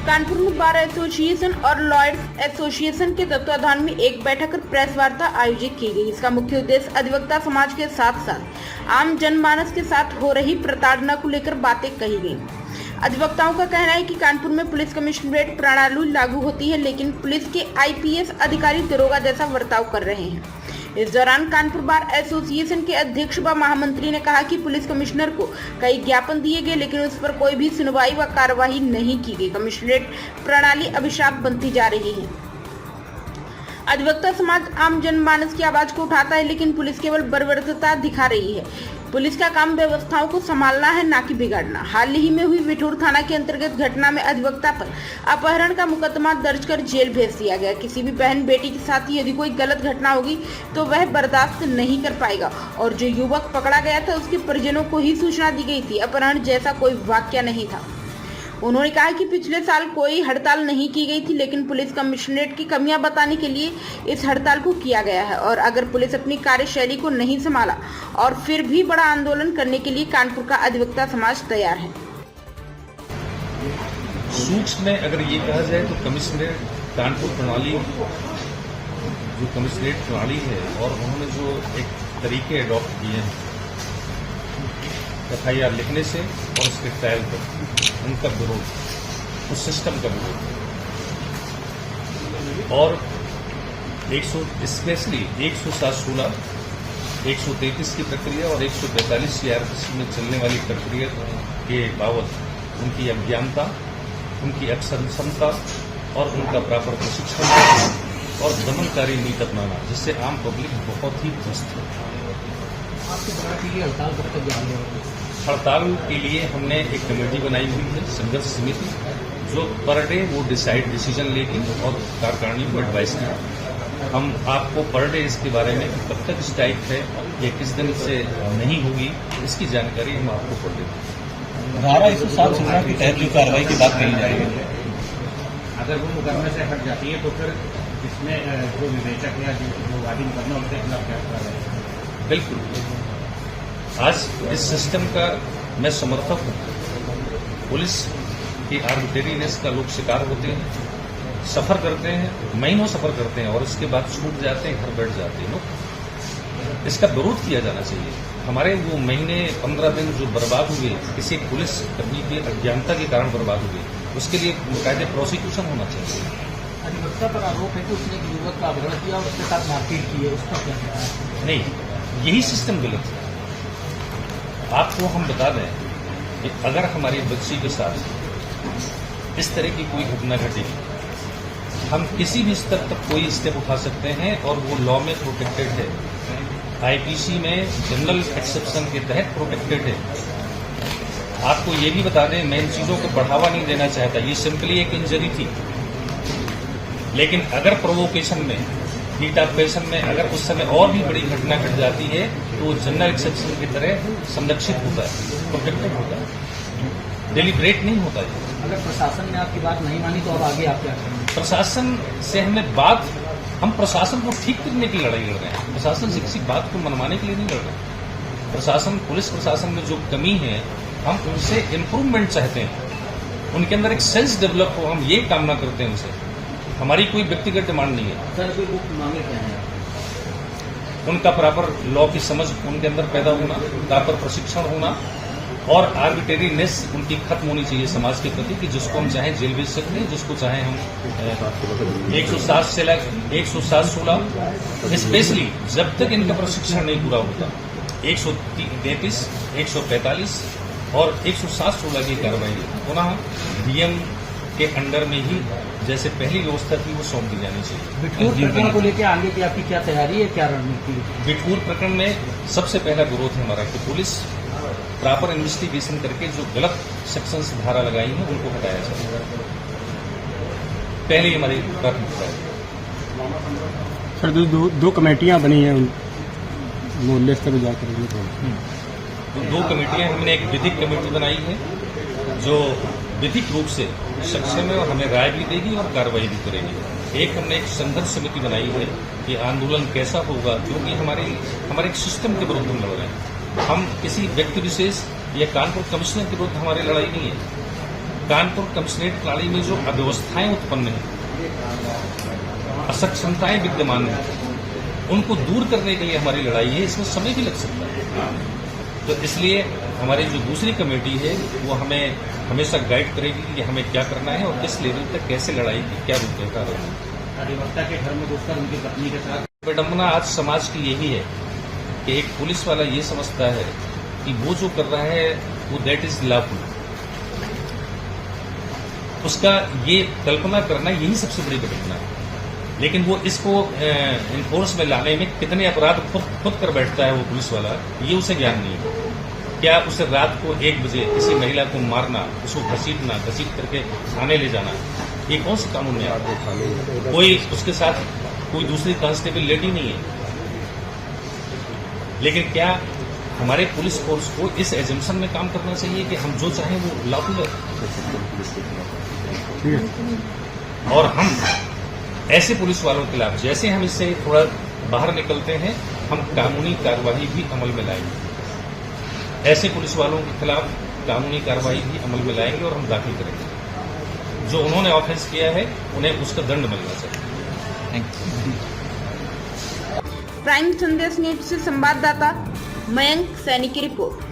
कानपुर में bar association और lawyers association के तत्वाधान में एक बैठक और प्रेस वार्ता आयोजित की गई। इसका मुख्य उद्देश्य अधिवक्ता समाज के साथ साथ आम जनमानस के साथ हो रही प्रताड़ना को लेकर बातें कही गई। अधिवक्ताओं का कहना है कि कानपुर में पुलिस कमिश्नरेट प्रणाली लागू होती है, लेकिन पुलिस के आईपीएस अधिकारी दरोगा जैसा बर्ताव कर रहे हैं। इस दौरान कानपुर बार एसोसिएशन के अध्यक्ष व महामंत्री ने कहा कि पुलिस कमिश्नर को कई ज्ञापन दिए गए, लेकिन उस पर कोई भी सुनवाई व कार्रवाई नहीं की गई। कमिश्नरेट प्रणाली अभिशाप बनती जा रही है। अधिवक्ता समाज आम जनमानस की आवाज को उठाता है, लेकिन पुलिस केवल बर्बरता दिखा रही है। पुलिस का काम व्यवस्थाओं को संभालना है, ना कि बिगाड़ना। हाल ही में हुई बिठूर थाना के अंतर्गत घटना में अधिवक्ता पर अपहरण का मुकदमा दर्ज कर जेल भेज दिया गया। किसी भी बहन बेटी के साथ यदि कोई गलत घटना होगी तो वह बर्दाश्त नहीं कर पाएगा, और जो युवक पकड़ा गया था उसके परिजनों को ही सूचना दी गई थी। अपहरण जैसा कोई वाकया नहीं था। उन्होंने कहा कि पिछले साल कोई हड़ताल नहीं की गई थी, लेकिन पुलिस कमिश्नरेट की कमियां बताने के लिए इस हड़ताल को किया गया है। और अगर पुलिस अपनी कार्यशैली को नहीं संभाला और फिर भी बड़ा आंदोलन करने के लिए कानपुर का अधिवक्ता समाज तैयार है। सूक्ष्म में अगर ये कहा जाए तो कमिश्नरेट कानपुर प्रणाली जो कमिश्नरेट प्रणाली है, और उन्होंने जो एक तरीके अडॉप्ट किए हैं FIR लिखने से और उसके ट्रायल पर, उनका विरोध, उस सिस्टम का विरोध, और 100 107(16), 133 की प्रक्रिया और 145 CRPC में चलने वाली प्रक्रिया के बावजूद उनकी अज्ञानता, उनकी अक्षमता और उनका प्रॉपर प्रशिक्षण और दमनकारी नीति अपनाना, जिससे आम पब्लिक बहुत ही त्रस्त है। हड़ताल के लिए हमने एक कमेटी बनाई हुई है, संघर्ष समिति, जो पर डे वो डिसीजन लेगी और कार्यकारिणी को एडवाइस करेगी। हम आपको पर डे इसके बारे में कब तक स्ट्राइक है या किस दिन से नहीं होगी, इसकी जानकारी हम आपको पर देंगे। धारा 107 के तहत जो कार्रवाई की बात कही जा रही है, अगर वो मुकदमे से हट जाती है तो फिर इसमें जो विवेचक या जो वादी मुकदमा उनके खिलाफ क्या कार्रवाई? बिल्कुल, आज इस सिस्टम का मैं समर्थक हूं। पुलिस की आर्बिट्रेरीनेस का लोग शिकार होते हैं, सफर करते हैं, महीनों सफर करते हैं और उसके बाद छूट जाते हैं, घर बैठ जाते हैं लोग। इसका विरोध किया जाना चाहिए। हमारे वो महीने 15 दिन जो बर्बाद हुए किसी पुलिस कर्मी की अज्ञानता के कारण बर्बाद हुए, उसके लिए कायदे प्रोसिक्यूशन होना चाहिए। अधिवक्ता पर आरोप है कि उसने एक युवक का अपहरण किया और उसके साथ मारपीट की है, उसका क्या कहना है? नहीं, यही सिस्टम गलत है। आपको हम बता दें कि अगर हमारी बच्ची के साथ इस तरह की कोई घटना घटेगी, हम किसी भी स्तर तक कोई स्टेप उठा सकते हैं और वो लॉ में प्रोटेक्टेड है, IPC में जनरल एक्सेप्शन के तहत प्रोटेक्टेड है। आपको ये भी बता दें, मैं इन चीजों को बढ़ावा नहीं देना चाहता, ये सिंपली एक इंजरी थी, लेकिन अगर प्रोवोकेशन में, हीट ऑफ पैशन में अगर उस समय और भी बड़ी घटना घट जाती है तो जनरल एक्सेप्शन की तरह संरक्षित होता है, प्रोटेक्टेड होता है, डेलिब्रेट नहीं होता है। अगर प्रशासन ने आपकी बात नहीं मानी तो अब आगे आप क्या करेंगे? प्रशासन से हम प्रशासन को ठीक करने की लड़ाई लड़ रहे हैं। प्रशासन से किसी बात को मनवाने के लिए नहीं लड़ रहे। प्रशासन, पुलिस प्रशासन में जो कमी है, हम उनसे इम्प्रूवमेंट चाहते हैं, उनके अंदर एक सेंस डेवलप हो, हम ये कामना करते हैं उनसे। हमारी कोई व्यक्तिगत डिमांड नहीं है। सर, कोई मुख्य मांगे क्या है? उनका प्रॉपर लॉ की समझ उनके अंदर पैदा होना, प्रॉपर प्रशिक्षण होना और आर्बिट्रेरीनेस उनकी खत्म होनी चाहिए समाज के प्रति, कि जिसको हम चाहें जेल भेज सकते हैं, जिसको चाहें हम 107(16), स्पेशली जब तक इनका प्रशिक्षण नहीं पूरा होता, 133, 145 और 107(16) की कार्रवाई पुनः DM के अंडर में ही जैसे पहली व्यवस्था थी वो सौंप दी जानी चाहिए। बिठूर प्रकरण को लेकर आगे की आपकी क्या तैयारी है, क्या रणनीति? बिठूर प्रकरण में सबसे पहला विरोध है हमारा कि पुलिस प्रॉपर इन्वेस्टिगेशन करके जो गलत सेक्शंस धारा लगाई है उनको हटाया जाए। पहले हमारी प्राथमिकता है। सर, दो कमेटियां बनी हैं मोहल्ले स्तर पर जाकर, दो कमेटियां, हमने एक विधिक कमेटी बनाई है जो विधिक रूप से सक्षम है और हमें राय भी देगी और कार्रवाई भी करेगी। एक हमने एक संघर्ष समिति बनाई है कि आंदोलन कैसा होगा, क्योंकि हमारे एक सिस्टम के विरुद्ध हम लड़ रहे हैं। हम किसी व्यक्ति विशेष या कानपुर कमिश्नर के विरुद्ध हमारी लड़ाई नहीं है। कानपुर कमिश्नरेट प्रणाली में जो अव्यवस्थाएं उत्पन्न हैं, असक्षमताएं विद्यमान हैं, उनको दूर करने के लिए हमारी लड़ाई है। इसमें समय भी लग सकता है, तो इसलिए हमारी जो दूसरी कमेटी है वो हमें हमेशा गाइड करेगी कि हमें क्या करना है और किस लेवल तक कैसे लड़ाई की क्या रूपरेखा होगी। अधिवक्ता के घर में घुसकर उनकी पत्नी के साथ विडंबना आज समाज की यही है कि एक पुलिस वाला ये समझता है कि वो जो कर रहा है वो दैट इज लॉफुल। उसका ये कल्पना करना यही सबसे बड़ी विडंबना है। लेकिन वो इसको इन्फोर्स में लाने में कितने अपराध खुद कर बैठता है वो पुलिस वाला, ये उसे ज्ञान नहीं है। क्या उसे रात को 1 बजे किसी महिला को मारना, उसको घसीट करके थाने ले जाना, ये कौन से कानून में आता है? कोई उसके साथ कोई दूसरी कांस्टेबल लेडी नहीं है। लेकिन क्या हमारे पुलिस फोर्स को इस एजम्पशन में काम करना चाहिए कि हम जो चाहें वो लॉफुल है? और हम ऐसे पुलिस वालों के खिलाफ जैसे हम इससे थोड़ा बाहर निकलते हैं, हम कानूनी कार्रवाई भी अमल में लाएंगे। ऐसे पुलिस वालों के खिलाफ कानूनी कार्रवाई भी अमल में लाएंगे और हम दाखिल करेंगे। जो उन्होंने ऑफेंस किया है उन्हें उसका दंड मिलना चाहिए। प्राइम संदेश न्यूज से संवाददाता मयंक सैनी की रिपोर्ट।